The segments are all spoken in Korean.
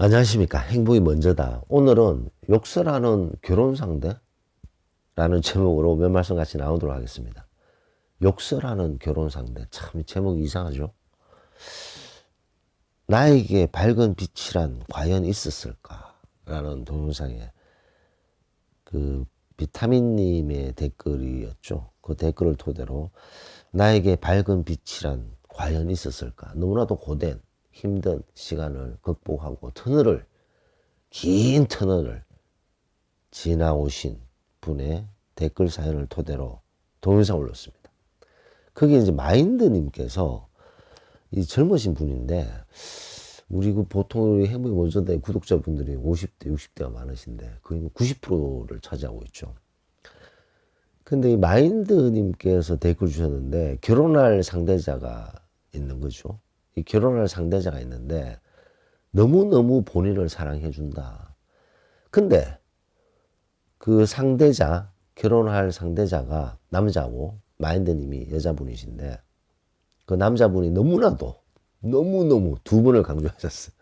안녕하십니까. 행복이 먼저다. 오늘은 욕설하는 결혼 상대라는 제목으로 몇 말씀 같이 나오도록 하겠습니다. 욕설하는 결혼 상대. 참 제목이 이상하죠. 나에게 밝은 빛이란 과연 있었을까? 라는 동영상에 그 비타민님의 댓글이었죠. 그 댓글을 토대로 나에게 밝은 빛이란 과연 있었을까? 너무나도 고된 힘든 시간을 극복하고 긴 터널을 지나오신 분의 댓글 사연을 토대로 동영상을 올렸습니다. 그게 이제 마인드님께서 이 젊으신 분인데, 우리 그 보통 우리 행복이 먼저대 구독자분들이 50대, 60대가 많으신데 거의 90%를 차지하고 있죠. 근데 이 마인드님께서 댓글 주셨는데, 결혼할 상대자가 있는 거죠. 이 결혼할 상대자가 있는데 너무너무 본인을 사랑해 준다. 근데 그 상대자, 결혼할 상대자가 남자고 마인드님이 여자분이신데, 그 남자분이 너무너무 두 번을 강조하셨어요.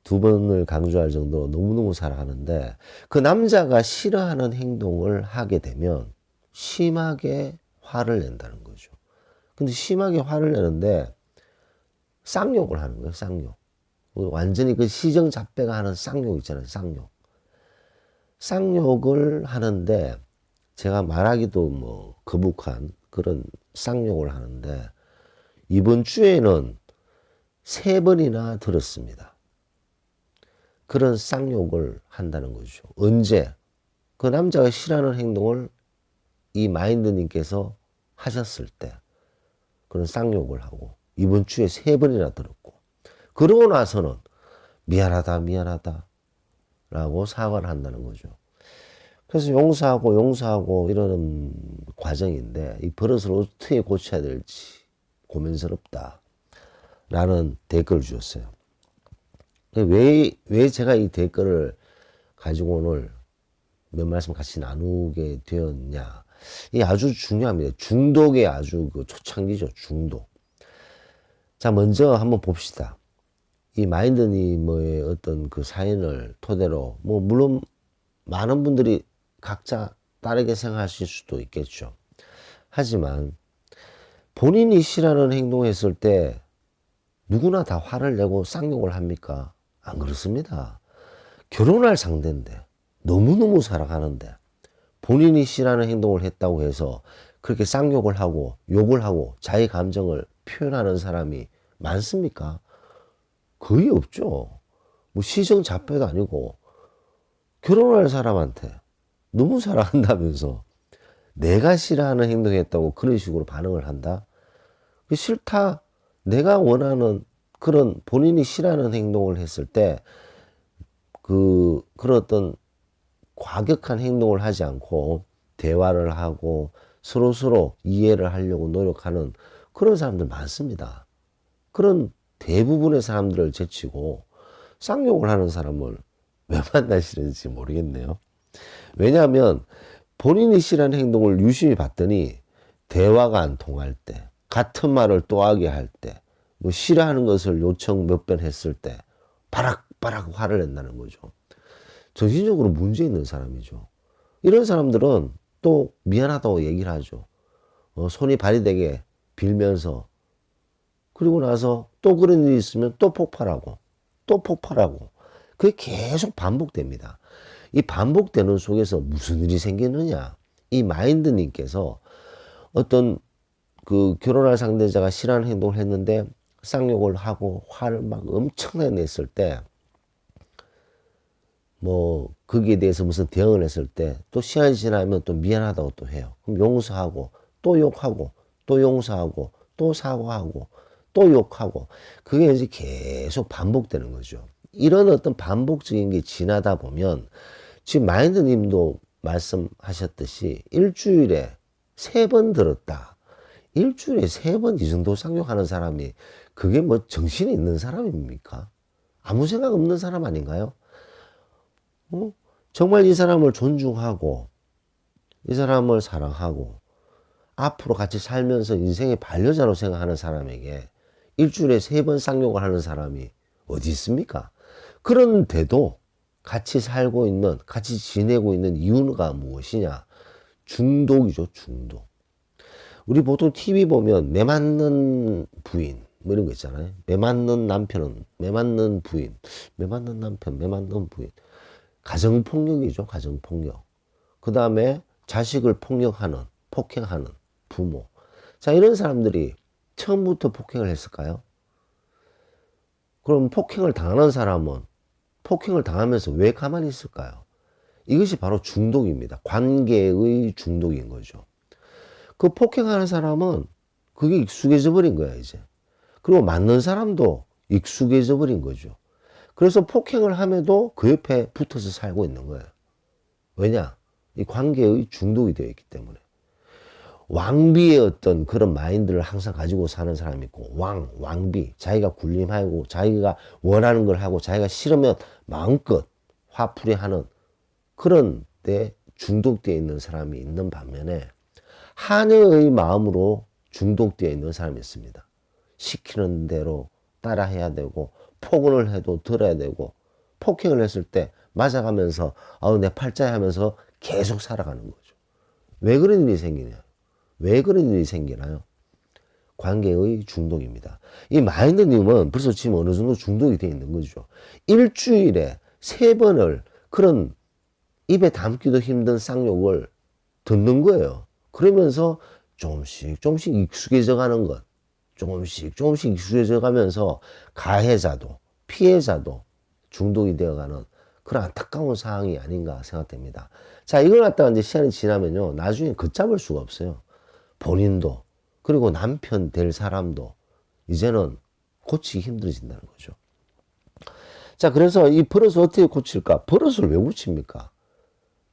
두 번을 강조할 정도로 너무너무 사랑하는데, 그 남자가 싫어하는 행동을 하게 되면 심하게 화를 낸다는 거죠. 근데 심하게 화를 내는데 쌍욕을 하는 거예요. 쌍욕. 완전히 그 시정잡배가 하는 쌍욕 있잖아요. 쌍욕. 쌍욕을 하는데, 제가 말하기도 뭐 거북한 그런 쌍욕을 하는데, 이번 주에는 3번이나 들었습니다. 그런 쌍욕을 한다는 거죠. 언제? 그 남자가 싫어하는 행동을 이 마인드님께서 하셨을 때 그런 쌍욕을 하고, 이번 주에 3번이나 들었고, 그러고 나서는 미안하다 라고 사과를 한다는 거죠. 그래서 용서하고 이러는 과정인데, 이 버릇을 어떻게 고쳐야 될지 고민스럽다 라는 댓글을 주셨어요. 왜 제가 이 댓글을 가지고 오늘 몇 말씀 같이 나누게 되었냐. 이게 아주 중요합니다. 중독의 아주 그 초창기죠. 중독. 자, 먼저 한번 봅시다. 이 마인드님의 어떤 그 사연을 토대로, 뭐, 물론 많은 분들이 각자 다르게 생각하실 수도 있겠죠. 하지만 본인이 싫어하는 행동을 했을 때 누구나 다 화를 내고 쌍욕을 합니까? 안 그렇습니다. 결혼할 상대인데, 너무너무 사랑하는데, 본인이 싫어하는 행동을 했다고 해서 그렇게 쌍욕을 하고 욕을 하고 자기 감정을 표현하는 사람이 많습니까? 거의 없죠. 뭐 시정잡배도 아니고, 결혼할 사람한테 너무 사랑한다면서 내가 싫어하는 행동했다고 그런 식으로 반응을 한다? 싫다. 내가 원하는 그런 본인이 싫어하는 행동을 했을 때 그런 어떤 과격한 행동을 하지 않고 대화를 하고 서로 이해를 하려고 노력하는 그런 사람들 많습니다. 그런 대부분의 사람들을 제치고 쌍욕을 하는 사람을 왜 만나시는지 모르겠네요. 왜냐하면 본인이 싫어하는 행동을 유심히 봤더니 대화가 안 통할 때, 같은 말을 또 하게 할 때, 뭐 싫어하는 것을 요청 몇 번 했을 때 바락바락 화를 낸다는 거죠. 정신적으로 문제 있는 사람이죠. 이런 사람들은 또 미안하다고 얘기를 하죠. 손이 발이 되게 빌면서, 그리고 나서 또 그런 일이 있으면 또 폭발하고 그게 계속 반복됩니다. 이 반복되는 속에서 무슨 일이 생기느냐. 이 마인드님께서 어떤 그 결혼할 상대자가 싫어하는 행동을 했는데 쌍욕을 하고 화를 막 엄청나게 냈을 때, 뭐 거기에 대해서 무슨 대응을 했을 때 또 시간이 지나면 또 미안하다고 또 해요. 그럼 용서하고 또 욕하고 또 용서하고 또 사과하고 또 욕하고, 그게 이제 계속 반복되는 거죠. 이런 어떤 반복적인 게 지나다 보면, 지금 마인드님도 말씀하셨듯이 일주일에 3번 들었다. 일주일에 3번 이 정도 쌍욕하는 사람이 그게 뭐 정신이 있는 사람입니까? 아무 생각 없는 사람 아닌가요? 정말 이 사람을 존중하고 이 사람을 사랑하고 앞으로 같이 살면서 인생의 반려자로 생각하는 사람에게 일주일에 3번 쌍욕을 하는 사람이 어디 있습니까? 그런데도 같이 살고 있는, 같이 지내고 있는 이유가 무엇이냐? 중독이죠, 중독. 우리 보통 TV 보면 매 맞는 부인, 뭐 이런 거 있잖아요. 매 맞는 남편은, 매 맞는 부인, 매 맞는 남편, 매 맞는 부인. 가정폭력이죠, 가정폭력. 그 다음에 자식을 폭력하는, 폭행하는 부모. 자, 이런 사람들이 처음부터 폭행을 했을까요? 그럼 폭행을 당하는 사람은 폭행을 당하면서 왜 가만히 있을까요? 이것이 바로 중독입니다. 관계의 중독인 거죠. 그 폭행하는 사람은 그게 익숙해져 버린 거야, 이제. 그리고 맞는 사람도 익숙해져 버린 거죠. 그래서 폭행을 함에도 그 옆에 붙어서 살고 있는 거예요. 왜냐? 이 관계의 중독이 되어 있기 때문에. 왕비의 어떤 그런 마인드를 항상 가지고 사는 사람이 있고, 왕비. 자기가 군림하고, 자기가 원하는 걸 하고, 자기가 싫으면 마음껏 화풀이 하는 그런 데 중독되어 있는 사람이 있는 반면에, 하녀의 마음으로 중독되어 있는 사람이 있습니다. 시키는 대로 따라 해야 되고, 폭언을 해도 들어야 되고, 폭행을 했을 때 맞아가면서, 아우, 내 팔자야 하면서 계속 살아가는 거죠. 왜 그런 일이 생기냐? 왜 그런 일이 생기나요? 관계의 중독입니다. 이 마인드님은 벌써 지금 어느 정도 중독이 되어 있는 거죠. 일주일에 3번을 그런 입에 담기도 힘든 쌍욕을 듣는 거예요. 그러면서 조금씩 익숙해져 가는 것. 조금씩 익숙해져 가면서 가해자도 피해자도 중독이 되어가는 그런 안타까운 상황이 아닌가 생각됩니다. 자, 이걸 갖다가 이제 시간이 지나면요, 나중에 걷잡을 수가 없어요. 본인도, 그리고 남편 될 사람도 이제는 고치기 힘들어진다는 거죠. 자, 그래서 이 버릇을 어떻게 고칠까? 버릇을 왜 고칩니까?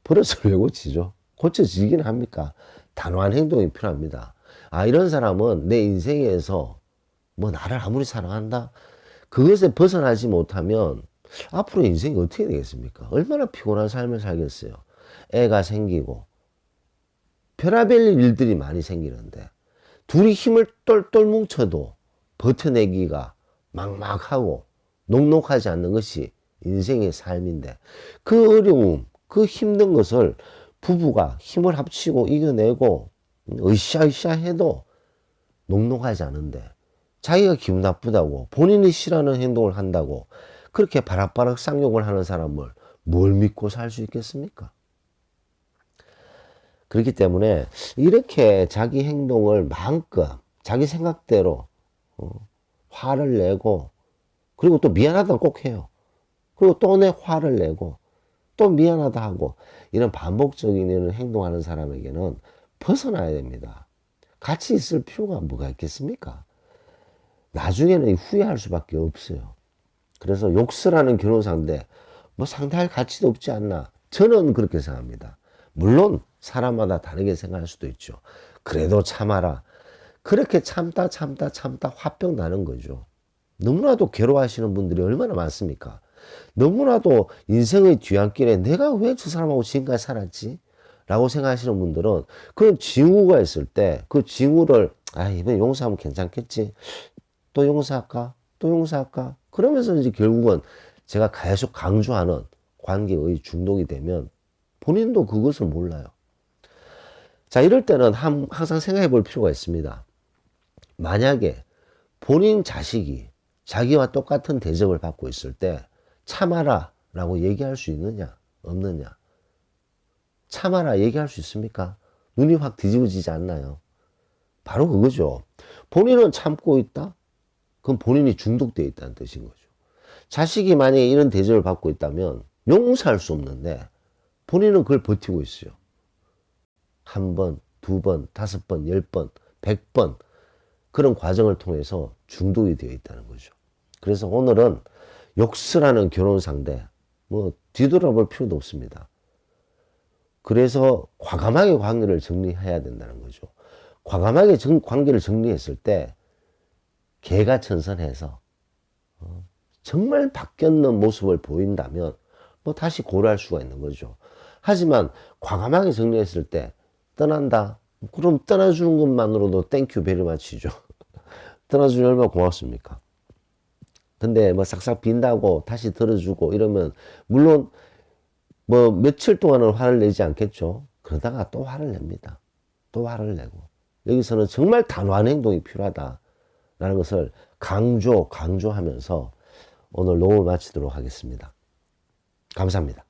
버릇을 왜 고치죠? 고쳐지긴 합니까? 단호한 행동이 필요합니다. 아, 이런 사람은 내 인생에서 뭐 나를 아무리 사랑한다? 그것에 벗어나지 못하면 앞으로 인생이 어떻게 되겠습니까? 얼마나 피곤한 삶을 살겠어요. 애가 생기고 별의별 일들이 많이 생기는데 둘이 힘을 똘똘 뭉쳐도 버텨내기가 막막하고 녹록하지 않는 것이 인생의 삶인데, 그 어려움, 그 힘든 것을 부부가 힘을 합치고 이겨내고 으쌰으쌰 해도 녹록하지 않은데, 자기가 기분 나쁘다고 본인이 싫어하는 행동을 한다고 그렇게 바락바락 쌍욕을 하는 사람을 뭘 믿고 살 수 있겠습니까? 그렇기 때문에 이렇게 자기 행동을 마음껏 자기 생각대로 화를 내고, 그리고 또 미안하다고 꼭 해요. 그리고 또 내 화를 내고 또 미안하다 하고, 이런 반복적인 이런 행동하는 사람에게는 벗어나야 됩니다. 같이 있을 필요가 뭐가 있겠습니까? 나중에는 후회할 수밖에 없어요. 그래서 욕설하는 결혼 상대 뭐 상대할 가치도 없지 않나, 저는 그렇게 생각합니다. 물론 사람마다 다르게 생각할 수도 있죠. 그래도 참아라. 그렇게 참다 화병 나는 거죠. 너무나도 괴로워하시는 분들이 얼마나 많습니까? 너무나도 인생의 뒤안길에 내가 왜 저 사람하고 지금까지 살았지? 라고 생각하시는 분들은 그런 징후가 있을 때 그 징후를, 아, 이번에 용서하면 괜찮겠지? 또 용서할까? 또 용서할까? 그러면서 이제 결국은 제가 계속 강조하는 관계의 중독이 되면 본인도 그것을 몰라요. 자, 이럴 때는 항상 생각해 볼 필요가 있습니다. 만약에 본인 자식이 자기와 똑같은 대접을 받고 있을 때 참아라 라고 얘기할 수 있느냐 없느냐? 참아라 얘기할 수 있습니까? 눈이 확 뒤집어지지 않나요? 바로 그거죠. 본인은 참고 있다? 그럼 본인이 중독되어 있다는 뜻인 거죠. 자식이 만약에 이런 대접을 받고 있다면 용서할 수 없는데 본인은 그걸 버티고 있어요. 1번, 2번, 5번, 10번, 100번 그런 과정을 통해서 중독이 되어 있다는 거죠. 그래서 오늘은 욕설하는 결혼 상대 뭐 뒤돌아볼 필요도 없습니다. 그래서 과감하게 관계를 정리해야 된다는 거죠. 과감하게 관계를 정리했을 때 개가천선해서 정말 바뀌었는 모습을 보인다면 뭐 다시 고려할 수가 있는 거죠. 하지만 과감하게 정리했을 때 떠난다. 그럼 떠나주는 것만으로도 땡큐 베리 마치죠. 떠나주니 얼마나 고맙습니까? 근데 뭐 싹싹 빈다고 다시 들어주고 이러면 물론 뭐 며칠 동안은 화를 내지 않겠죠. 그러다가 또 화를 냅니다. 또 화를 내고. 여기서는 정말 단호한 행동이 필요하다라는 것을 강조하면서 오늘 녹음을 마치도록 하겠습니다. 감사합니다.